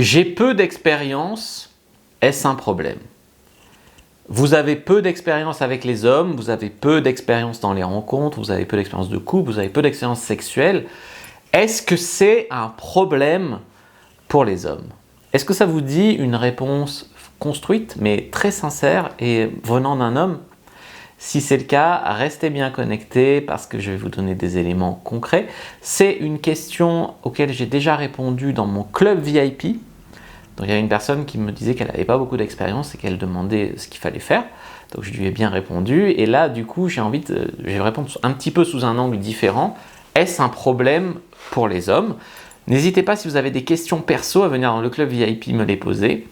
J'ai peu d'expérience, est-ce un problème? Vous avez peu d'expérience avec les hommes, vous avez peu d'expérience dans les rencontres, vous avez peu d'expérience de couple, vous avez peu d'expérience sexuelle. Est-ce que c'est un problème pour les hommes? Est-ce que ça vous dit une réponse construite, mais très sincère et venant d'un homme? Si c'est le cas, restez bien connectés parce que je vais vous donner des éléments concrets. C'est une question auquel j'ai déjà répondu dans mon club VIP. Donc il y a une personne qui me disait qu'elle n'avait pas beaucoup d'expérience et qu'elle demandait ce qu'il fallait faire. Donc je lui ai bien répondu. Et là, du coup, je vais répondre un petit peu sous un angle différent. Est-ce un problème pour les hommes? N'hésitez pas, si vous avez des questions perso, à venir dans le club VIP me les poser.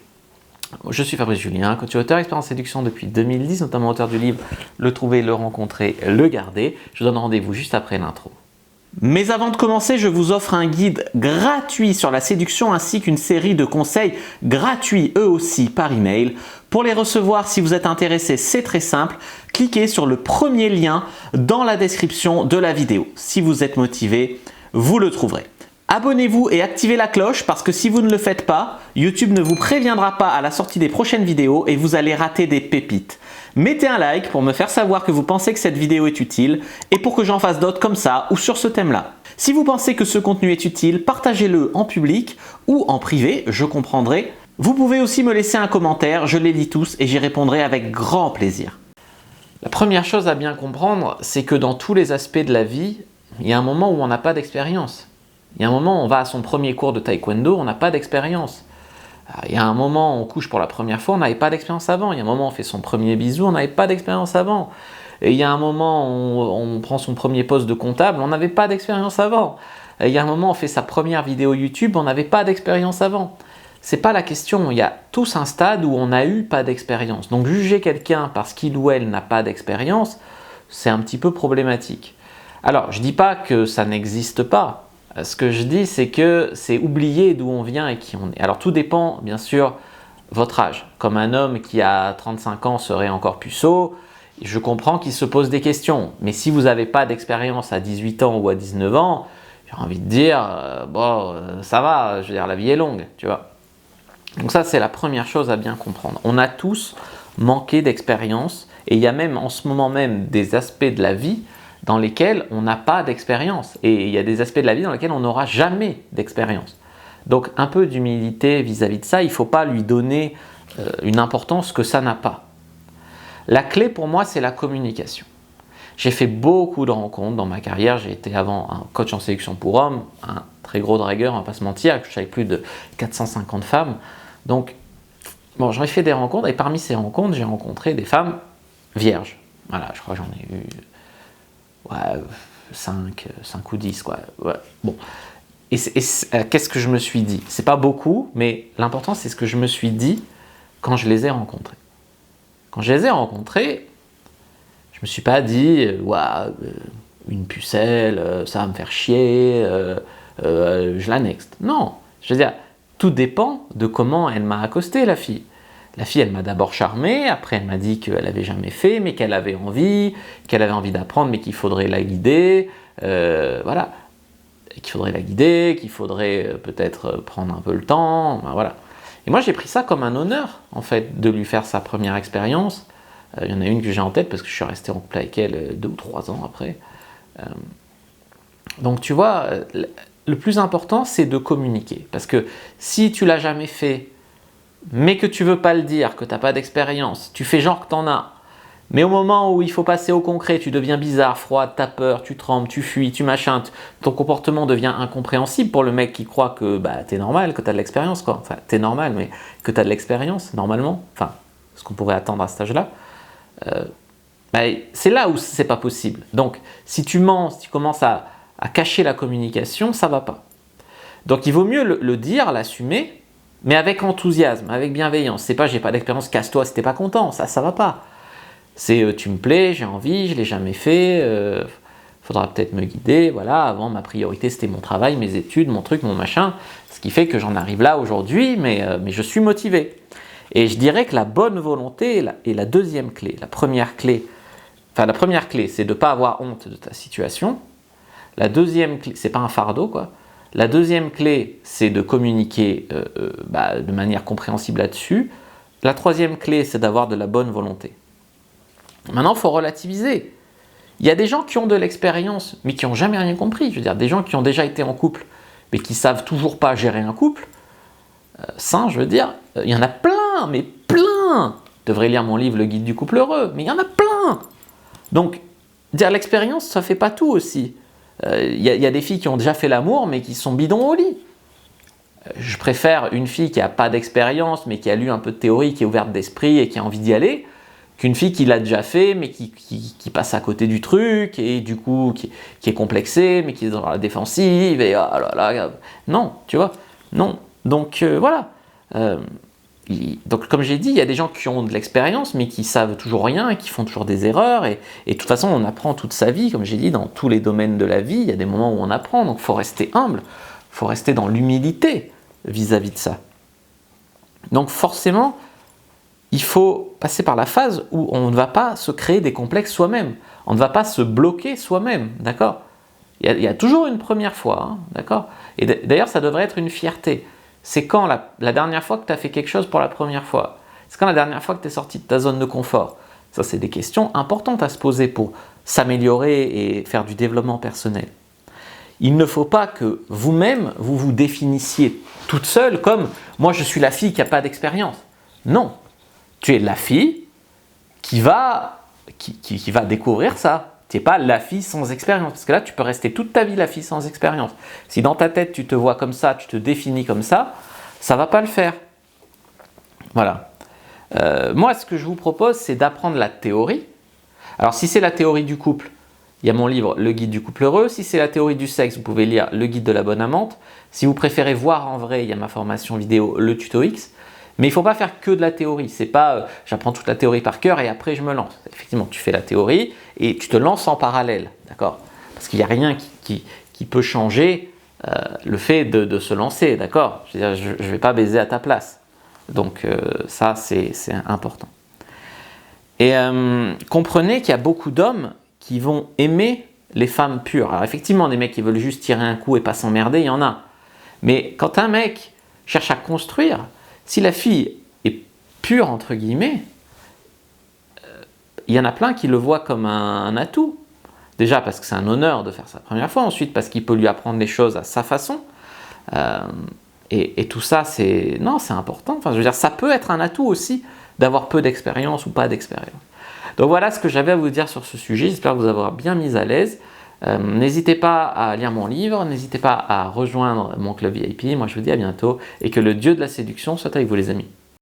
Je suis Fabrice Julien, coach et auteur, expert en séduction depuis 2010, notamment auteur du livre Le trouver, le rencontrer, le garder. Je vous donne rendez-vous juste après l'intro. Mais avant de commencer, je vous offre un guide gratuit sur la séduction ainsi qu'une série de conseils gratuits eux aussi par email. Pour les recevoir, si vous êtes intéressé, c'est très simple. Cliquez sur le premier lien dans la description de la vidéo. Si vous êtes motivé, vous le trouverez. Abonnez-vous et activez la cloche parce que si vous ne le faites pas, YouTube ne vous préviendra pas à la sortie des prochaines vidéos et vous allez rater des pépites. Mettez un like pour me faire savoir que vous pensez que cette vidéo est utile et pour que j'en fasse d'autres comme ça ou sur ce thème-là. Si vous pensez que ce contenu est utile, partagez-le en public ou en privé, je comprendrai. Vous pouvez aussi me laisser un commentaire, je les lis tous et j'y répondrai avec grand plaisir. La première chose à bien comprendre, c'est que dans tous les aspects de la vie, il y a un moment où on n'a pas d'expérience. Il y a un moment où on va à son premier cours de taekwondo, on n'a pas d'expérience. Il y a un moment où on couche pour la première fois, on n'avait pas d'expérience avant. Il y a un moment où on fait son premier bisou, on n'avait pas d'expérience avant. Et il y a un moment où on prend son premier poste de comptable, on n'avait pas d'expérience avant. Et il y a un moment où on fait sa première vidéo YouTube, on n'avait pas d'expérience avant. C'est pas la question, il y a tous un stade où on n'a eu pas d'expérience. Donc juger quelqu'un parce qu'il ou elle n'a pas d'expérience, c'est un petit peu problématique. Alors, je ne dis pas que ça n'existe pas. Ce que je dis, c'est que c'est oublier d'où on vient et qui on est. Alors tout dépend, bien sûr, votre âge. Comme un homme qui a 35 ans serait encore puceau, je comprends qu'il se pose des questions. Mais si vous n'avez pas d'expérience à 18 ans ou à 19 ans, j'ai envie de dire, ça va, je veux dire, la vie est longue, tu vois. Donc ça, c'est la première chose à bien comprendre. On a tous manqué d'expérience et il y a même en ce moment même des aspects de la vie dans lesquels on n'a pas d'expérience. Et il y a des aspects de la vie dans lesquels on n'aura jamais d'expérience. Donc un peu d'humilité vis-à-vis de ça, il ne faut pas lui donner une importance que ça n'a pas. La clé pour moi, c'est la communication. J'ai fait beaucoup de rencontres dans ma carrière. J'ai été avant un coach en séduction pour hommes, un très gros dragueur, on ne va pas se mentir, je savais plus de 450 femmes. Donc, bon, j'en ai fait des rencontres et parmi ces rencontres, j'ai rencontré des femmes vierges. Voilà, je crois que j'en ai eu 5 ou 10 quoi. Ouais. Bon. Et qu'est-ce que je me suis dit? C'est pas beaucoup, mais l'important c'est ce que je me suis dit quand je les ai rencontrés. Quand je les ai rencontrés, je me suis pas dit une pucelle, ça va me faire chier, je la next. Non, je veux dire, tout dépend de comment elle m'a accosté la fille. La fille, elle m'a d'abord charmé, après elle m'a dit qu'elle n'avait jamais fait, mais qu'elle avait envie d'apprendre, mais qu'il faudrait la guider, voilà. Qu'il faudrait la guider, qu'il faudrait peut-être prendre un peu le temps, voilà. Et moi, j'ai pris ça comme un honneur, en fait, de lui faire sa première expérience. Il y en a une que j'ai en tête, parce que je suis resté en couple avec elle 2 ou 3 ans après. Donc, tu vois, le plus important, c'est de communiquer. Parce que si tu l'as jamais fait, mais que tu veux pas le dire, que tu n'as pas d'expérience, tu fais genre que tu en as, mais au moment où il faut passer au concret, tu deviens bizarre, froide, tu as peur, tu trembles, tu fuis, tu machin, ton comportement devient incompréhensible pour le mec qui croit que tu es normal, que tu as de l'expérience, quoi. Enfin, tu es normal, mais que tu as de l'expérience, normalement, enfin, ce qu'on pourrait attendre à cet âge-là, c'est là où c'est pas possible. Donc, si tu mens, si tu commences à cacher la communication, ça va pas. Donc, il vaut mieux le dire, l'assumer, mais avec enthousiasme, avec bienveillance. C'est pas j'ai pas d'expérience, casse-toi si t'es pas content, ça va pas. C'est tu me plais, j'ai envie, je l'ai jamais fait, faudra peut-être me guider, voilà. Avant ma priorité c'était mon travail, mes études, mon truc, mon machin, ce qui fait que j'en arrive là aujourd'hui, mais je suis motivé. Et je dirais que la bonne volonté est la deuxième clé. La première clé, c'est de ne pas avoir honte de ta situation. La deuxième clé, c'est pas un fardeau quoi. La deuxième clé, c'est de communiquer de manière compréhensible là-dessus. La troisième clé, c'est d'avoir de la bonne volonté. Maintenant, il faut relativiser. Il y a des gens qui ont de l'expérience, mais qui n'ont jamais rien compris. Je veux dire, des gens qui ont déjà été en couple, mais qui ne savent toujours pas gérer un couple. Ça, je veux dire, il y en a plein, mais plein. Je devrais lire mon livre, Le Guide du couple heureux, mais il y en a plein. Donc, dire l'expérience, ça ne fait pas tout aussi. Il y a des filles qui ont déjà fait l'amour, mais qui sont bidons au lit. Je préfère une fille qui n'a pas d'expérience, mais qui a lu un peu de théorie, qui est ouverte d'esprit et qui a envie d'y aller, qu'une fille qui l'a déjà fait, mais qui passe à côté du truc, et du coup, qui est complexée, mais qui est dans la défensive, et oh là là, non, tu vois, non. Donc, voilà. Donc, comme j'ai dit, il y a des gens qui ont de l'expérience, mais qui savent toujours rien, et qui font toujours des erreurs, et de toute façon, on apprend toute sa vie, comme j'ai dit, dans tous les domaines de la vie, il y a des moments où on apprend, donc il faut rester humble, il faut rester dans l'humilité vis-à-vis de ça. Donc, forcément, il faut passer par la phase où on ne va pas se créer des complexes soi-même, on ne va pas se bloquer soi-même, d'accord ? Il y a toujours une première fois, hein, d'accord ? Et d'ailleurs, ça devrait être une fierté. C'est quand la dernière fois que tu as fait quelque chose pour la première fois? C'est quand la dernière fois que tu es sorti de ta zone de confort? Ça, c'est des questions importantes à se poser pour s'améliorer et faire du développement personnel. Il ne faut pas que vous-même, vous vous définissiez toute seule comme « moi, je suis la fille qui n'a pas d'expérience ». Non, tu es la fille qui va découvrir ça. Tu n'es pas la fille sans expérience, parce que là, tu peux rester toute ta vie la fille sans expérience. Si dans ta tête, tu te vois comme ça, tu te définis comme ça ne va pas le faire. Voilà. Moi, ce que je vous propose, c'est d'apprendre la théorie. Alors, si c'est la théorie du couple, il y a mon livre, Le Guide du couple heureux. Si c'est la théorie du sexe, vous pouvez lire Le Guide de la bonne amante. Si vous préférez voir en vrai, il y a ma formation vidéo, Le Tuto X. Mais il ne faut pas faire que de la théorie. C'est pas j'apprends toute la théorie par cœur et après je me lance. Effectivement, tu fais la théorie et tu te lances en parallèle, d'accord ? Parce qu'il n'y a rien qui peut changer le fait de se lancer, d'accord ? Je veux dire, je ne vais pas baiser à ta place. Donc ça, c'est important. Et comprenez qu'il y a beaucoup d'hommes qui vont aimer les femmes pures. Alors effectivement, des mecs qui veulent juste tirer un coup et pas s'emmerder, il y en a. Mais quand un mec cherche à construire, si la fille est pure, entre guillemets, il y en a plein qui le voient comme un atout. Déjà parce que c'est un honneur de faire ça la première fois, ensuite parce qu'il peut lui apprendre les choses à sa façon. Et tout ça, c'est important. Enfin, je veux dire, ça peut être un atout aussi d'avoir peu d'expérience ou pas d'expérience. Donc voilà ce que j'avais à vous dire sur ce sujet. J'espère vous avoir bien mis à l'aise. N'hésitez pas à lire mon livre, n'hésitez pas à rejoindre mon club VIP. Moi, je vous dis à bientôt et que le Dieu de la séduction soit avec vous, les amis.